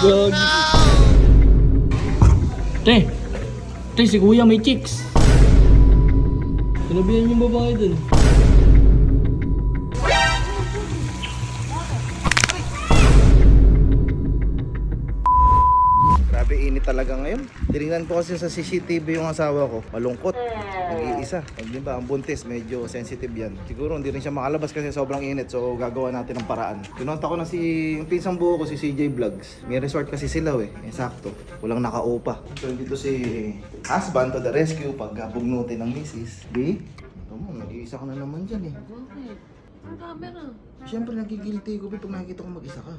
Gag. Te, si kuya may chicks. Sinabihan yung babae dun. Grabe init talaga ngayon. Tinignan ko kasi sa CCTV yung asawa ko. Malungkot. Nag-iisa. Di ba, ang buntis, medyo sensitive yan. Siguro hindi rin siya makalabas kasi sobrang init. So gagawa natin ng paraan. Pinunta ko na yung pinsang buo ko, si CJ Vlogs. May resort kasi sila sakto. Walang nakaupa. So dito si husband to the rescue pag bugnutin ng misis. Di? Ito mo, nag-iisa ka na naman dyan Bakit? Ang camera. Siyempre nagigilty ko pag nakikita ko mag-isa ka.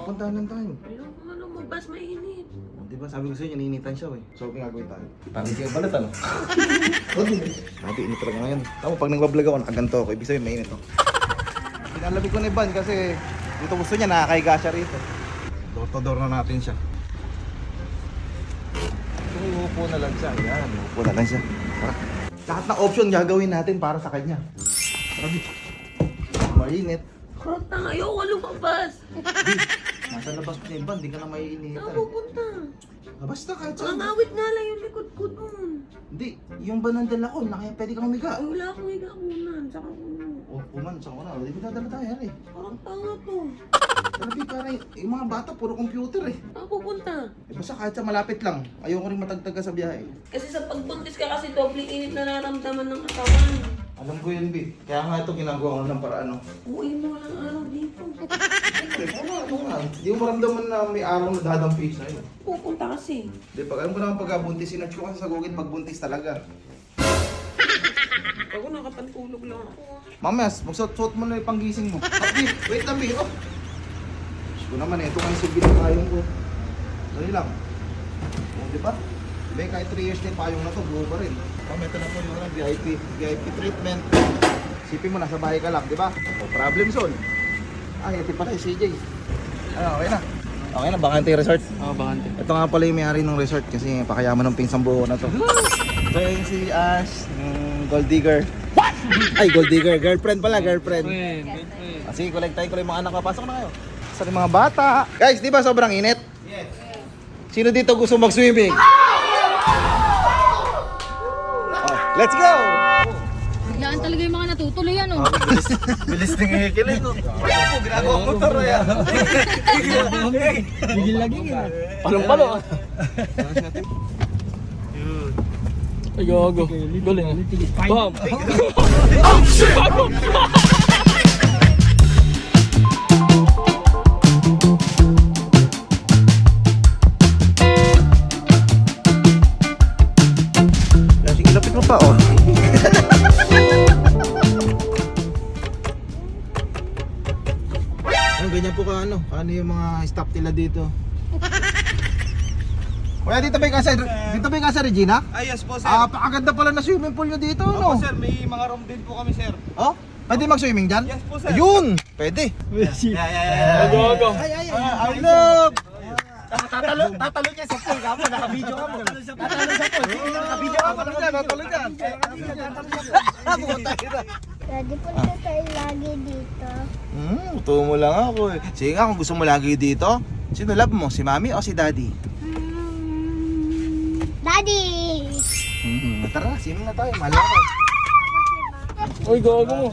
Puntahan lang tayo. Ayoko nga lumabas, mainit. Di ba sabi ko sa'yo, naninitan siya So, gagawin tayo. Parang siya balat Grabe, init talaga ngayon. Tama, pag nagbablog ako, nakaganto ako. Ibig sabihin, mainit Pinalabig ko ni Van kasi dito gusto niya, nakakaiga siya rito. Door to door na natin siya. Uupo na lang siya. Yan, uupo na lang siya. Tara. Lahat ng option gagawin natin para sa kanya. Grabe. Mainit. Kurot na, ayoko lumabas. Nasa labas ni Van, di ka na maiinitan. Saan pupunta? Basta kahit saan. Mangawit nga lang yung likod ko dun. Hindi, yung banandala ko, kaya pwede kang humiga. Ay, wala akong higakunan. Saka kuno. O, kuman, saan ko na? Hindi mo dadala tayo, Parang tanga to. Grabe, parang yung mga bata, puro computer Saan pupunta? Basta kahit sa malapit lang, ayoko rin matagtag ka sa biyahe. Kasi sa pagbuntis ka kasi doble init na nararamdaman ng katawan. Alam ko yun, B. Kaya nga ito ginagawa ko ng paraan, Uwi mo lang araw dito. Ano nga, hindi mo maramdaman na may araw na dadampi sa'yo. Pupunta kasi. Di, pag alam ko naman pagkabuntis, sinatch ko kasi sa Google pagbuntis talaga. Ako nakapantulog lang ako. Mamaya, magsuot mo na yung panggising mo. B, wait lang, B. Oh. Diyos ko naman, ito nga yung silbi ng payong ko. Dali lang. O, di ba? Be, kahit 3 years na yung payong na to, buo pa rin. Ito na po yung VIP treatment. Sipin mo, nasa bahay ka lang, di ba? O, problem solved. Ay, ito pala yung CJ. Ano, okay na? Okay na, Bakante Resort. Oo, bakante. Ito nga pala yung may-ari ng resort kasi pakayaman ng pinsang buo na to. So yung si Ash, gold digger. What? Ay, gold digger. Girlfriend pala, girlfriend. Sige, kolektahin ko lang yung mga anak. Pasok na kayo. Sa mga bata. Guys, di ba sobrang init? Yes. Sino dito gusto mag-swimming? Oh, let's go! Biglaan talaga yung mga natutuloy yan, oh. Bilis ng hikilin, no? Ako, ginagawa ko motor, yan. Bigil lagi nga. Palong-palo. Ay, gago. Galing ah. Bam! Oh, shit! Gago! Sige, lapit mo pa, oh. Ganyan po ka ano yung mga staff nila dito. Kuya, dito ba yung casa Regina? Ay, yes po, sir. Pakaganda pala na swimming pool nyo dito, no? Opo, sir. May mga room din po kami, sir. Oh? Pwede mag-swimming dyan? Yes po, sir. Ayun! Pwede. Gago. I love! Tatalo niya sa pool ka mo. Naka-video ka mo. Tatalo sa pool. Naka-video ka mo. Natalo dyan. Pwede punta tayo lagi dito. Gusto mo lang ako eh. Sige nga, kung gusto mo lagi dito, sino love mo? Si mami o si daddy? Daddy! Tara, swimming na tayo. Mahal ako. Uy, gago mo.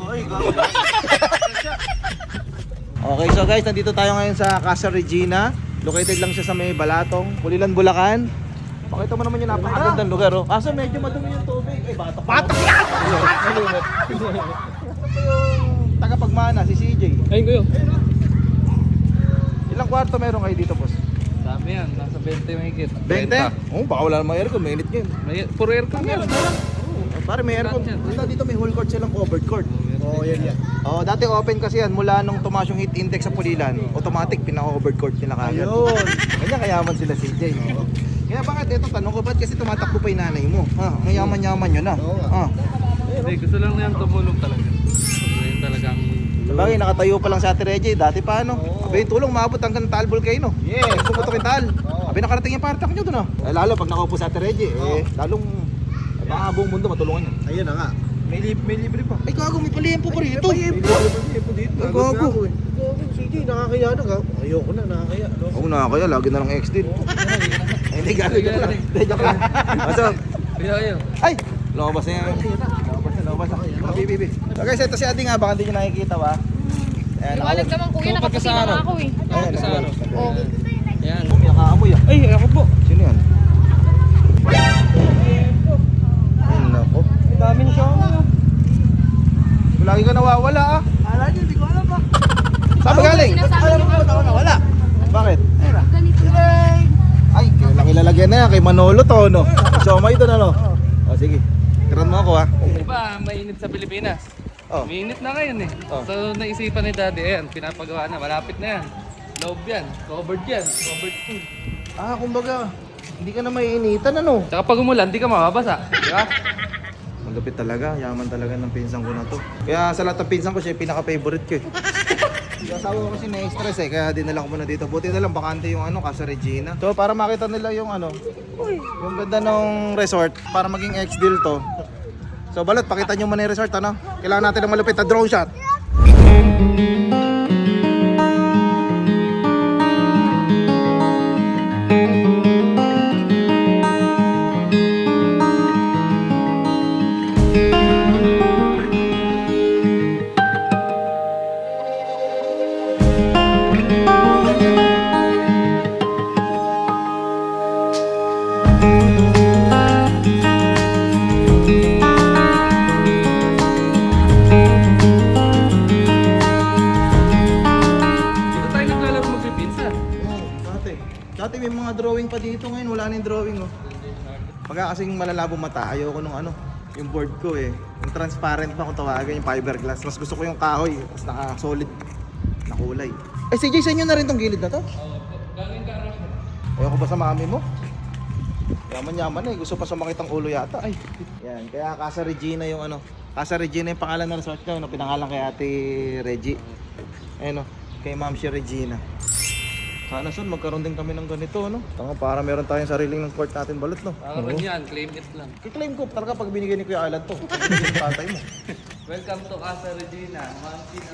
Okay, so guys, nandito tayo ngayon sa Casa Regina. Located lang siya sa may Balatong, Pulilan, Bulacan. Pakita mo naman yung napakagandang lugar, oh. Kaso medyo madumi yung tubig. Eh, batok. Batok yan! Ito po yung tagapagmana, si CJ. Ayun ko yun. Ilang kwarto meron kayo dito, boss? Dami yan. Nasa 20 mahigit. 20? Oo, baka wala namang aircon. Mainit yun. Puro aircon yan. Pare, may aircon. Basta dito may whole court silang covered court. Oh, yan. Oh, dati open kasi yan mula nung tumaas yung heat index sa Pulilan. Automatic pinaka-covered court nila kagad. Ayun. Kanya kayaman sila CJ. Kaya bakit ito tanong ko, ba't kasi tumatakbo pa yung nanay mo? Ha, mayaman-yaman yun, ha? Ha. Hindi, gusto lang na yung tumulong talaga. Yun talagang... Sabagay, nakatayo pa lang sa Ate Reggie, dati pa ano? Abay, yung tulong maabot hanggang Taal Volcano. Yes! Pumutok yung Taal. Abay, nakarating yung partak nyo doon, ha? Eh, lalo pag nakaupo sa Ate Reggie, lalong baka buong mundo matulungan yan. Ayun na nga. May libre pa. Ay, gago, may paliyempo pa rito. May libre pa dito. Ay, gago. Sige, nakakaya na ka. Ayoko na, nakakaya. Oo na kaya, lagi na lang ex din. Ay, hindi galing ka lang. Hindi, joke lang. Masok. Kaya. Ay! Lumabas na yan. Lumabas na. Bibi. So guys, ito si Adi nga, baka hindi nyo nakikita ba? Ayan, Liwanag naman kuya, nakaputi naman ako eh. Ayan, Oh. Yan. May nakaamoy ah. Ay, ako po. Sino yan? Ay, nako. Dami na siya. Lagi ka nawawala ah. Ala niyo, hindi ko alam ba? Saan ba galing? Alam mo ba ako wala? Bakit? Ganito. Ay, kilalagyan na yan kay Manolo to, no? Siomay doon, ano? O, sige. Tiran mo ako, ha? Di ba, mainit sa Pilipinas? Oh. Mainit na ngayon eh. Oh. So naisipan ni Daddy, ayan, pinapagawa na, malapit na yan. Loob yan, covered yan, covered food. Ah, kumbaga, hindi ka na maiinitan, ano? Tsaka pag umulan, di ka mababasa, di ba? Malapit talaga, yaman talaga ng pinsan ko na to. Kaya sa lahat ng pinsan ko, siya yung pinaka-favorite ko eh. Yung asawa ko kasi na-stress eh, kaya dinala ko muna dito. Buti na lang, bakante yung ano, Casa Regina. So para makita nila yung ano, yung ganda ng resort, para maging ex-deal to. So balot, pakita nyo muna yung resort, ano? Kailangan natin ng malupit na drone shot. Dito tayo naglalaro magpipinsan. Dati may mga drawing pa dito, ngayon wala na yung drawing oh. Pagka kasing malalabo mata, ayoko nung ano, yung board ko eh. Yung transparent pa kung tawagan, yung fiberglass. Mas gusto ko yung kahoy, tapos naka-solid na kulay. Eh CJ, sa inyo na rin tong gilid na to? Galing ka, Ross. Ayoko ba sa mami mo? Yaman-yaman eh, gusto pa sumakit ang ulo yata. Ay, yan, kaya Casa Regina yung ano. Casa Regina yung pangalan ng resort ko, no? Pinangalan kay Ate Reggie. Ayun, no? Kay Ma'am si Regina. Sana son magkaroon din kami ng ganito, no? Tanga, para meron tayong sariling ng court natin balot, no? Parang yan, claim it lang. I-claim ko talaga pag binigay ni Kuya Alan to. Pag binigay ng tatay mo. Welcome to Casa Regina, Ma'am Tina.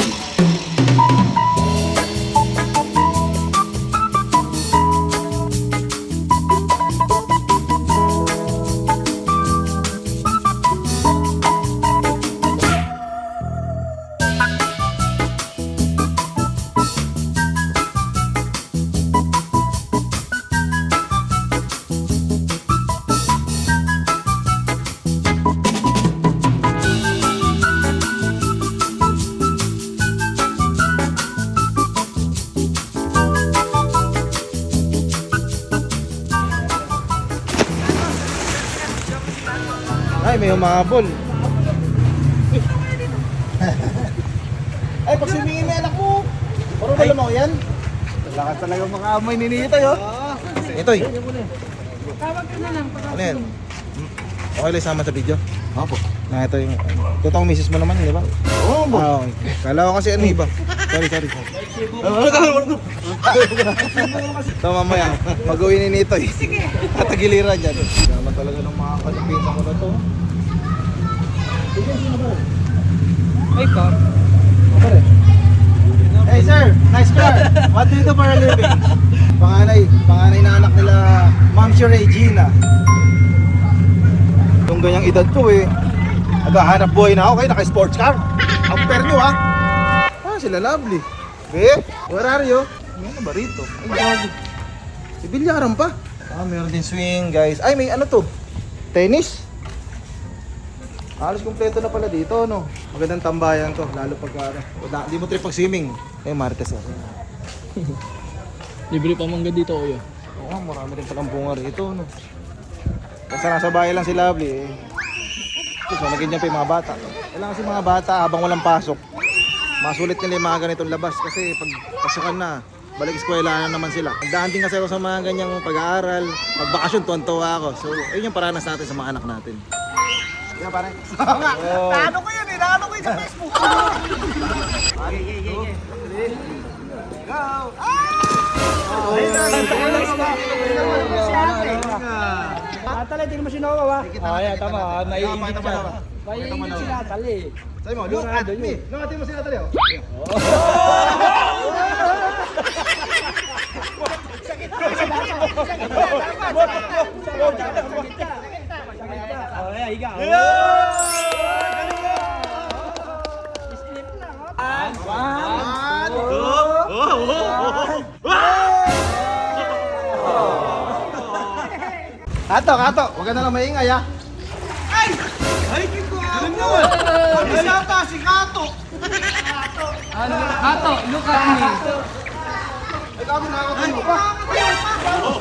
Ay, may humabol. Ay, pag sumingin na anak mo. Parang wala mo yan. Lakas talaga mga amoy ni Nito, yo. Ito, eh. Tawag ka na lang. Ano yan? Okay lang sama sa video? Opo. Na ito yung... Totoong misis mo naman, di ba? Oo, po. Ah, okay. Kala ko kasi ano iba. Sorry. Ito mamaya, mag-uwi ni Nito eh. Tatagiliran dyan. Kama talaga ng mga kalipitan ko na to. Ay, ka. Hey sir, nice car. What do you do for a living? Panganay na anak nila, Ma'am si Regina. Yung ganyang edad ko eh. Naghahanap buhay na ako kayo, naka-sports car. Ang pair nyo ha. Ah, sila lovely. Eh, where are you? Ano ba rito? Ay, gago. Si Bilyaran pa. Ah, meron din swing guys. Ay, may ano to? Tennis? Halos kumpleto na pala dito, no? Magandang tambayan to, lalo pag di mo trip pag swimming. Eh, Martes ako. Libre pa mangga dito, kuya. Oo, marami rin palang bunga rito, no? Basta nasa bahay lang si Lovely, eh. So, naging pa yung mga bata. Kailangan kasi mga bata, habang walang pasok, masulit nila yung mga ganitong labas. Kasi pag pasukan na, balik eskwela na naman sila. Nagdaan din kasi ako sa mga ganyang pag-aaral. Pag bakasyon, tuwan-tuwa ako. So, ayun yung paranas natin sa mga anak natin. Kaya pare. Naano ko yun eh, naano ko yun sa Facebook. Natali, hindi naman sinawa ba? Ayan, tama. Naiinit siya. Naiinit sila, tali. Sabi mo, look at me. Look at mo sila tali, oh. Okay, higa. Kato, huwag ka na lang maingay ha. Si Kato! Ano? Ato, look at me. Ay, kami nakakatayo pa.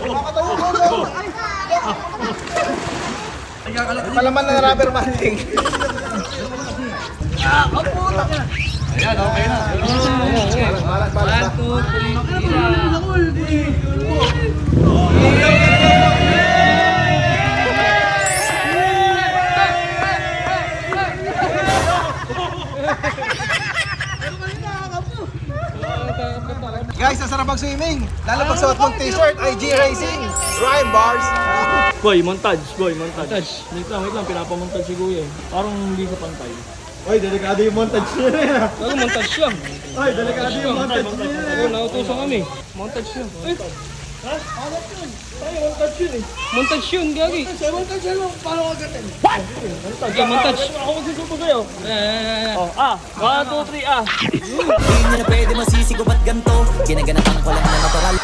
Nakakatayo ko. Palaman na rubber banding. Ayan, okay na. Balat. 1, 2, 3, Guys, nasarap mag-swimming. Lalo pag suot mong t-shirt, IG Racing. Rhyme bars. Boy, montage. Wait lang, pinapamontage si Kuya. Parang hindi sa pantay. Oy, delikado yung montage niya. Ano, montage siya. Oy, delikado yung montage niya. Oo, nautusan kami. Montage siya. Eh, montage yun, gagi. Montage yan, paano ka gatin? Okay, montage. Ako magsusuto sa'yo. Ayan. Oh, 1, 2, 3, Di nyo na pwede masisigo ba't ganto? Ginaganapan ko lang na natural.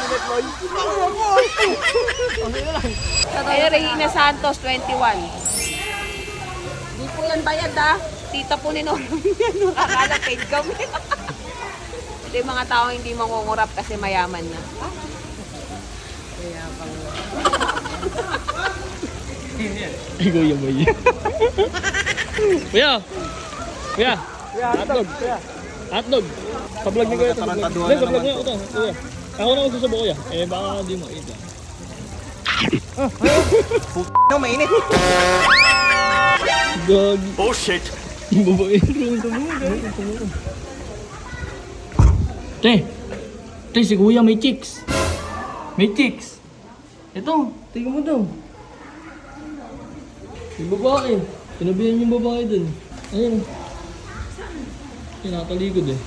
Kay Regina Santos, 21. Di po yan bayad ha. Tita po ni Norm yan. Nakakala paid kami. Ito yung mga tao hindi mangungurap kasi mayaman na. Kuya mo yun. Kuya! Hotdog! Sa-vlog niyo kuya. Hindi, sa-vlog niyo. Ito, kuya. Ako na magsusubo kuya. Eh, baka di mo. Ito. No, mainit. Gagi. Oh shit! Yung babae. Te, si kuya may chicks. Ito, tingnan mo daw. Yung babae. Sinabihan yung babae dun. Ayun. Tinatalikod eh.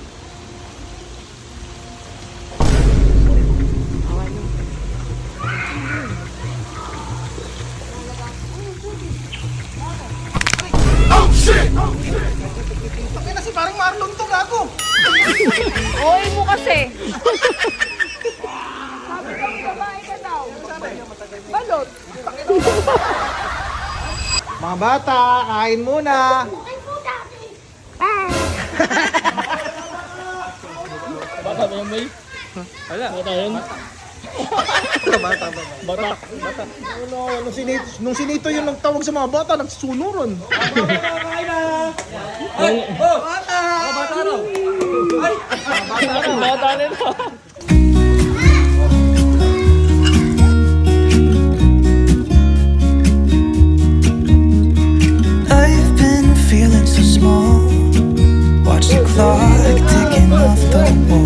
Bakit na si parang Marlon to, gago. Oy mo kasi. Sabi ko, babae ka daw. Balot. Mga bata, kain muna. Bata ba yan, bay? Wala. Bata yan? Bata. Nung sinito yung nagtawag sa mga bata, nagsunuron. Bata nila. I've been feeling so small. Watch the clock ticking off the wall.